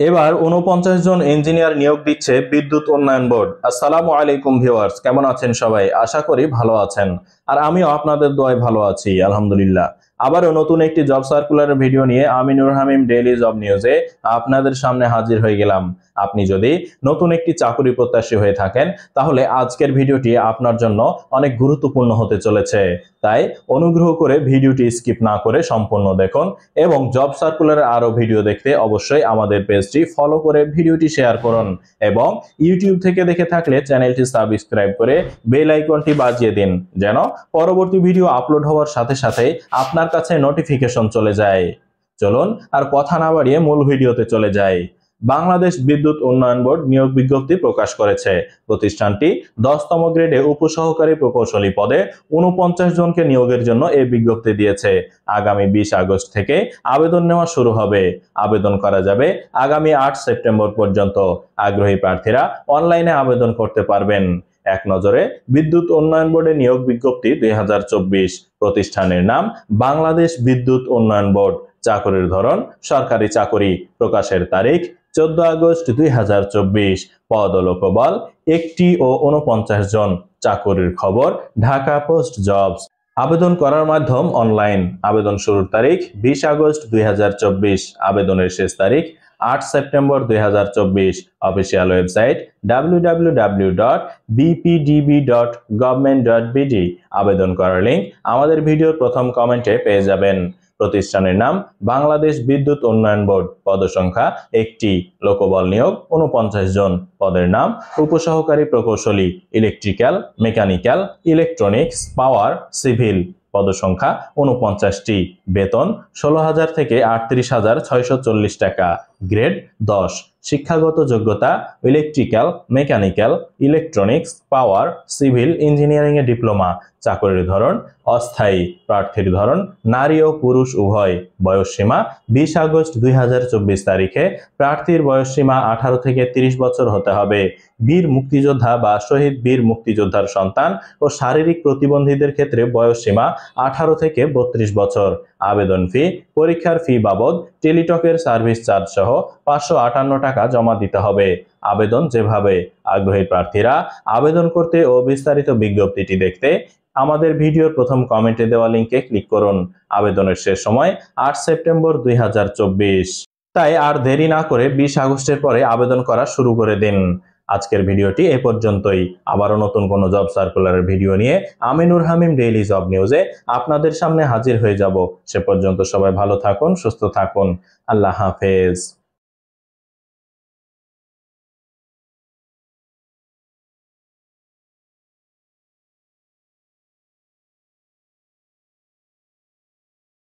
এবার ৪৯ জন ইঞ্জিনিয়ার নিয়োগ দিচ্ছে বিদ্যুৎ উন্নয়ন বোর্ড। আসসালামু আলাইকুম ভিউয়ার্স, কেমন আছেন সবাই? আশা করি ভালো আছেন। আর আমিও আপনাদের দোয়ায় ভালো আছি, আলহামদুলিল্লাহ। আবারও নতুন একটি জব সার্কুলারের ভিডিও নিয়ে আমি নূর হামিম ডেইলি জব নিউজে আপনাদের সামনে হাজির হয়ে গেলাম। আপনি যদি নতুন একটি চাকরি প্রত্যাশী হয়ে থাকেন, তাহলে আজকের ভিডিওটি আপনার জন্য অনেক গুরুত্বপূর্ণ হতে চলেছে। তাই অনুগ্রহ করে ভিডিওটি স্কিপ না করে সম্পূর্ণ দেখুন এবং জব সার্কুলারের আরো ভিডিও দেখতে অবশ্যই আমাদের পেজটি ফলো করে ভিডিওটি শেয়ার করুন এবং ইউটিউব থেকে দেখে থাকলে চ্যানেলটি সাবস্ক্রাইব করে বেল আইকনটি বাজিয়ে দিন, যেন পরবর্তী ভিডিও আপলোড হওয়ার সাথে সাথে আপনার কাছে নোটিফিকেশন চলে যায়। চলুন আর কথা না বাড়িয়ে মূল ভিডিওতে চলে যাই। বাংলাদেশ বিদ্যুৎ উন্নয়ন বোর্ড নিয়োগ বিজ্ঞপ্তি প্রকাশ করেছে। প্রতিষ্ঠানটি ১০তম গ্রেডে উপসহকারী প্রকৌশলী পদে ৪৯ জনকে নিয়োগের জন্য এই বিজ্ঞপ্তি দিয়েছে। আগামী ২০ আগস্ট থেকে আবেদন নেওয়া শুরু হবে। আবেদন করা যাবে আগামী ৮ সেপ্টেম্বর পর্যন্ত। আগ্রহী প্রার্থীরা অনলাইনে আবেদন করতে পারবেন। এক নজরে বিদ্যুৎ উন্নয়ন বোর্ডের নিয়োগ বিজ্ঞপ্তি ২০২৪। প্রতিষ্ঠানের নাম বাংলাদেশ বিদ্যুৎ উন্নয়ন বোর্ড। চাকরির ধরন সরকারি চাকরি। প্রকাশের তারিখ ১৪ আগস্ট ২০২৪। পদ ও লোকবল ১টি ও ৪৯ জন। চাকরির খবর ঢাকা পোস্ট জবস। আবেদন করার মাধ্যম অনলাইন। আবেদন শুরুর তারিখ ২০ আগস্ট ২০২৪। আবেদনের শেষ তারিখ ৮ সেপ্টেম্বর ২০২৪। Official website www.bpdb.government.bd। আবেদন করার লিঙ্ক আমাদের ভিডিওর প্রথম কমেন্টে পেয়ে যাবেন। প্রতিষ্ঠানের নাম বাংলাদেশ বিদ্যুৎ উন্নয়ন বোর্ড। পদসংখ্যা ১টি। লোকবল নিয়োগ ৪৯ জন। পদের নাম উপসহকারী প্রকৌশলী, ইলেকট্রিক্যাল, মেকানিক্যাল, ইলেকট্রনিক্স, পাওয়ার, সিভিল। পদসংখ্যা ৪৯টি। বেতন ১৬,০০০ থেকে ৩৮,৬৪০ টাকা। গ্রেড ১০। শিক্ষাগত যোগ্যতা ইলেকট্রিক্যাল, মেকানিক্যাল, ইলেকট্রনিক্স, পাওয়ার, সিভিল ইঞ্জিনিয়ারিং এ ডিপ্লোমা। চাকরির ধরন অস্থায়ী। প্রার্থীর ধরন নারী ও পুরুষ উভয়। বয়সসীমা ২০ আগস্ট ২০২৪ তারিখে। প্রার্থীর বয়সসীমা ১৮ থেকে ৩০ বছর হতে হবে। বীর মুক্তিযোদ্ধা বা শহীদ বীর মুক্তিযোদ্ধার সন্তান ও শারীরিক প্রতিবন্ধীদের ক্ষেত্রে বয়সসীমা ১৮ থেকে ৩২ বছর। আবেদন ফি পরীক্ষার ফি বাবদ টেলিটকের সার্ভিস চার্জ সহ ৫৫৮ টাকা জমা দিতে হবে। আবেদন যেভাবে। আগ্রহী প্রার্থীরা আবেদন করতে ও বিস্তারিত বিজ্ঞপ্তিটি দেখতে আমাদের ভিডিওর প্রথম কমেন্টে দেওয়া লিঙ্কে ক্লিক করুন। আবেদনের শেষ সময় ৮ সেপ্টেম্বর ২০২৪। তাই আর দেরি না করে ২০ আগস্টের পরে আবেদন করা শুরু করে দিন। আজকের ভিডিওটি এ পর্যন্তই। আবারও নতুন কোনো জব সার্কুলারের ভিডিও নিয়ে আমি নূর হামিম ডেইলি জব নিউজে আপনাদের সামনে হাজির হয়ে যাব। সে পর্যন্ত সবাই ভালো থাকুন, সুস্থ থাকুন। আল্লাহ হাফেজ।